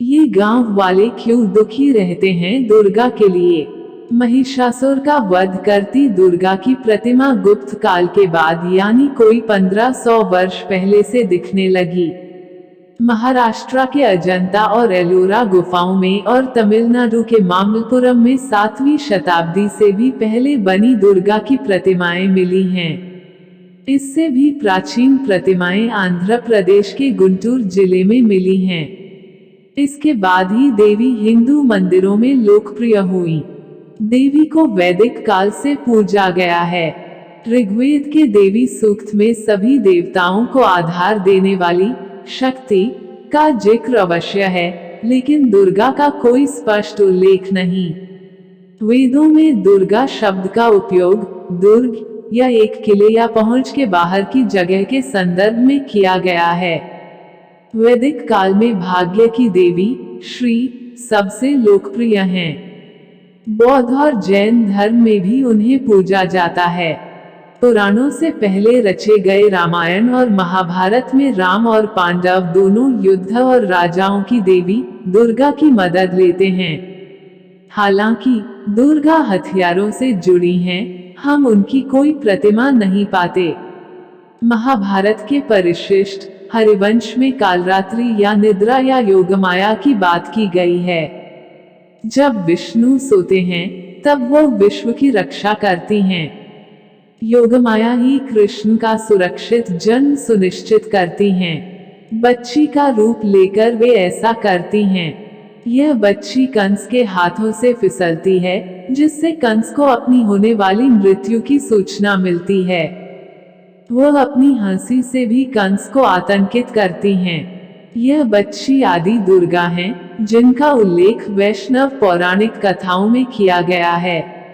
ये गांव वाले क्यों दुखी रहते हैं दुर्गा के लिए। महिषासुर का वध करती दुर्गा की प्रतिमा गुप्त काल के बाद यानी कोई 1500 वर्ष पहले से दिखने लगी। महाराष्ट्र के अजंता और एलोरा गुफाओं में और तमिलनाडु के मामल्लपुरम में 7वीं शताब्दी से भी पहले बनी दुर्गा की प्रतिमाएं मिली हैं। इससे भी प्राचीन प्रतिमाएं आंध्र प्रदेश के गुंटूर जिले में मिली हैं। इसके बाद ही देवी हिंदू मंदिरों में लोकप्रिय हुई। देवी को वैदिक काल से पूजा गया है। ऋग्वेद के देवी सूक्त में सभी देवताओं को आधार देने वाली शक्ति का जिक्र अवश्य है, लेकिन दुर्गा का कोई स्पष्ट उल्लेख नहीं। वेदों में दुर्गा शब्द का उपयोग दुर्ग या एक किले या पहुंच के बाहर की जगह के संदर्भ में किया गया है। वैदिक काल में भाग्य की देवी श्री सबसे लोकप्रिय हैं। बौद्ध और जैन धर्म में भी उन्हें पूजा जाता है। पुराणों से पहले रचे गए रामायण और महाभारत में राम और पांडव दोनों युद्ध और राजाओं की देवी दुर्गा की मदद लेते हैं। हालांकि दुर्गा हथियारों से जुड़ी हैं, हम उनकी कोई प्रतिमा नहीं पाते। महाभारत के परिशिष्ट हरिवंश में कालरात्रि या निद्रा या योगमाया की बात की गई है। जब विष्णु सोते हैं तब वो विश्व की रक्षा करती हैं। योगमाया ही कृष्ण का सुरक्षित जन्म सुनिश्चित करती हैं। बच्ची का रूप लेकर वे ऐसा करती हैं। यह बच्ची कंस के हाथों से फिसलती है, जिससे कंस को अपनी होने वाली मृत्यु की सूचना मिलती है। वह अपनी हंसी से भी कंस को आतंकित करती हैं। यह बच्ची आदि दुर्गा हैं, जिनका उल्लेख वैष्णव पौराणिक कथाओं में किया गया है।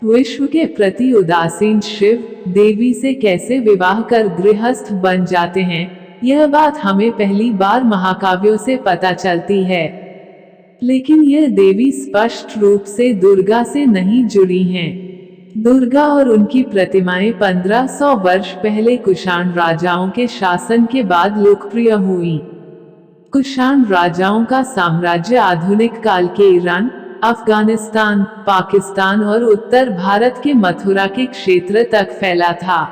विश्व के प्रति उदासीन शिव देवी से कैसे विवाह कर गृहस्थ बन जाते हैं, यह बात हमें पहली बार महाकाव्यों से पता चलती है। लेकिन यह देवी स्पष्ट रूप से दुर्गा से नहीं जुड़ी हैं। दुर्गा और उनकी प्रतिमाएं 1500 वर्ष पहले कुषाण राजाओं के शासन के बाद लोकप्रिय हुई। कुषाण राजाओं का साम्राज्य आधुनिक काल के ईरान, अफगानिस्तान, पाकिस्तान और उत्तर भारत के मथुरा के क्षेत्र तक फैला था।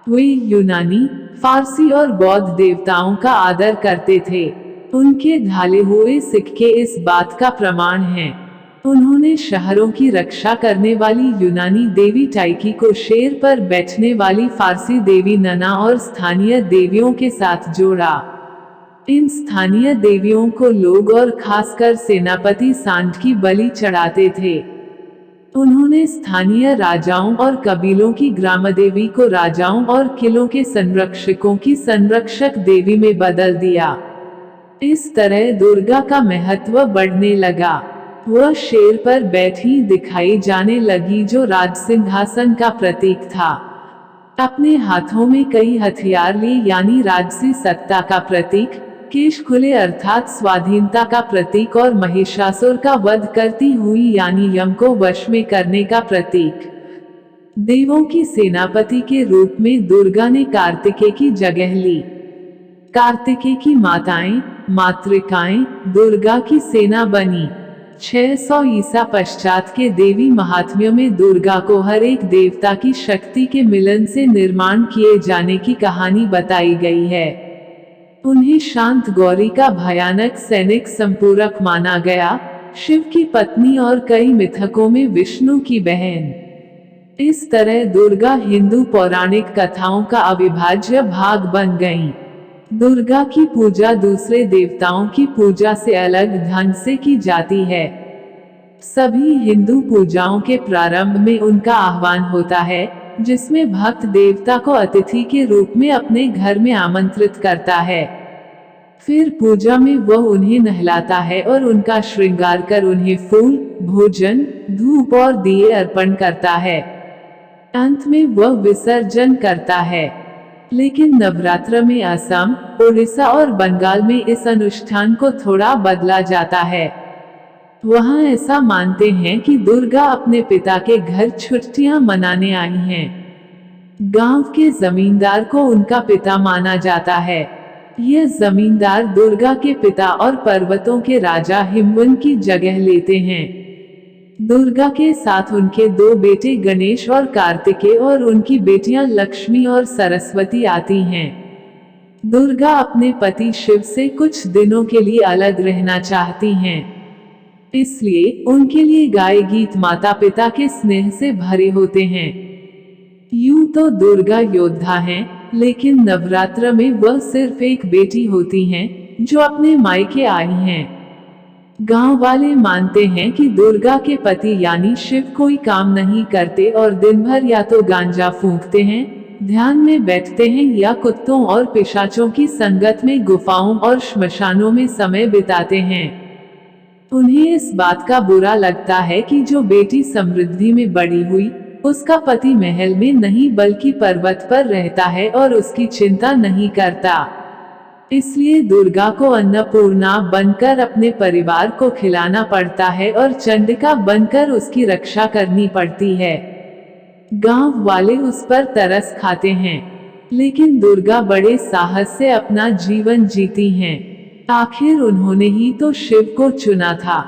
वे यूनानी, फारसी और बौद्ध देवताओं का आदर करते थे। उनके ढाले हुए सिक्के इस बात का प्रमाण हैं। उन्होंने शहरों की रक्षा करने वाली यूनानी देवी टाइकी को शेर पर बैठने वाली फारसी देवी नना और स्थानीय देवियों के साथ जोड़ा। इन स्थानीय देवियों को लोग और खासकर सेनापति सांड की बलि चढ़ाते थे। उन्होंने स्थानीय राजाओं और कबीलों की ग्रामदेवी को राजाओं और किलों के संरक्षकों की संरक्षक देवी में बदल दिया। इस तरह दुर्गा का महत्व बढ़ने लगा। वह शेर पर बैठी दिखाई जाने लगी, जो राजसिंहासन का प्रतीक था। अपने हाथों में कई हथियार लिए यानी राजसी सत्ता का प्रतीक, केश खुले अर्थात स्वाधीनता का प्रतीक और महिषासुर का वध करती हुई यानी यम को वश में करने का प्रतीक। देवों की सेनापति के रूप में दुर्गा ने कार्तिकेय की जगह ली। कार्तिकेय की माताएं मातृकाएं दुर्गा की सेना बनी। 600 ईसा पश्चात के देवी महात्म्य में दुर्गा को हर एक देवता की शक्ति के मिलन से निर्माण किए जाने की कहानी बताई गई है। उन्हें शांत गौरी का भयानक सैनिक संपूरक माना गया, शिव की पत्नी और कई मिथकों में विष्णु की बहन। इस तरह दुर्गा हिंदू पौराणिक कथाओं का अविभाज्य भाग बन गईं। दुर्गा की पूजा दूसरे देवताओं की पूजा से अलग ढंग से की जाती है। सभी हिंदू पूजाओं के प्रारंभ में उनका आह्वान होता है, जिसमें भक्त देवता को अतिथि के रूप में अपने घर में आमंत्रित करता है। फिर पूजा में वह उन्हें नहलाता है और उनका श्रृंगार कर उन्हें फूल, भोजन, धूप और दिए अर्पण करता है। अंत में वह विसर्जन करता है। लेकिन नवरात्र में असम, ओडिशा और बंगाल में इस अनुष्ठान को थोड़ा बदला जाता है। वहाँ ऐसा मानते हैं कि दुर्गा अपने पिता के घर छुट्टियां मनाने आई हैं। गांव के जमींदार को उनका पिता माना जाता है। यह जमींदार दुर्गा के पिता और पर्वतों के राजा हिमवन की जगह लेते हैं। दुर्गा के साथ उनके दो बेटे गणेश और कार्तिकेय और उनकी बेटियां लक्ष्मी और सरस्वती आती हैं। दुर्गा अपने पति शिव से कुछ दिनों के लिए अलग रहना चाहती हैं, इसलिए उनके लिए गाय गीत माता पिता के स्नेह से भरे होते हैं। यूं तो दुर्गा योद्धा हैं, लेकिन नवरात्र में वह सिर्फ एक बेटी होती हैं, जो अपने मायके आई हैं। गांव वाले मानते हैं कि दुर्गा के पति यानी शिव कोई काम नहीं करते और दिन भर या तो गांजा फूंकते हैं, ध्यान में बैठते हैं या कुत्तों और पिशाचों की संगत में गुफाओं और श्मशानों में समय बिताते हैं। उन्हें इस बात का बुरा लगता है कि जो बेटी समृद्धि में बड़ी हुई, उसका पति महल में नहीं बल्कि पर्वत पर रहता है और उसकी चिंता नहीं करता। इसलिए दुर्गा को अन्नपूर्णा बनकर अपने परिवार को खिलाना पड़ता है और चंडिका बनकर उसकी रक्षा करनी पड़ती है। गांव वाले उस पर तरस खाते हैं, लेकिन दुर्गा बड़े साहस से अपना जीवन जीती हैं। आखिर उन्होंने ही तो शिव को चुना था।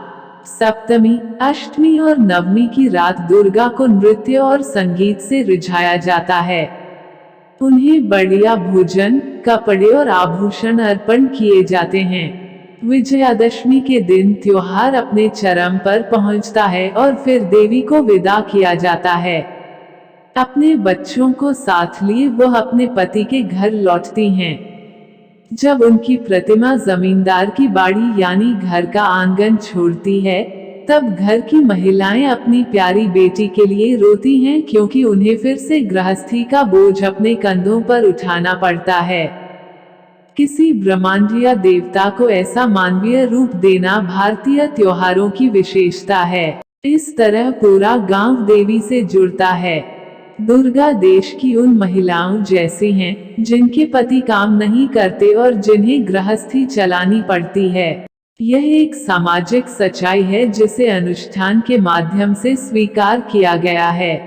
सप्तमी, अष्टमी और नवमी की रात दुर्गा को नृत्य और संगीत से रिझाया जाता है। उन्हें बढ़िया भोजन, कपड़े और आभूषण अर्पण किए जाते हैं। विजयादशमी के दिन त्योहार अपने चरम पर पहुंचता है और फिर देवी को विदा किया जाता है। अपने बच्चों को साथ लिए वह अपने पति के घर लौटती हैं। जब उनकी प्रतिमा जमींदार की बाड़ी यानी घर का आंगन छोड़ती है, तब घर की महिलाएं अपनी प्यारी बेटी के लिए रोती हैं, क्योंकि उन्हें फिर से गृहस्थी का बोझ अपने कंधों पर उठाना पड़ता है। किसी ब्रह्मांडीय देवता को ऐसा मानवीय रूप देना भारतीय त्योहारों की विशेषता है। इस तरह पूरा गांव देवी से जुड़ता है। दुर्गा देश की उन महिलाओं जैसी हैं, जिनके पति काम नहीं करते और जिन्हें गृहस्थी चलानी पड़ती है। यह एक सामाजिक सच्चाई है जिसे अनुष्ठान के माध्यम से स्वीकार किया गया है।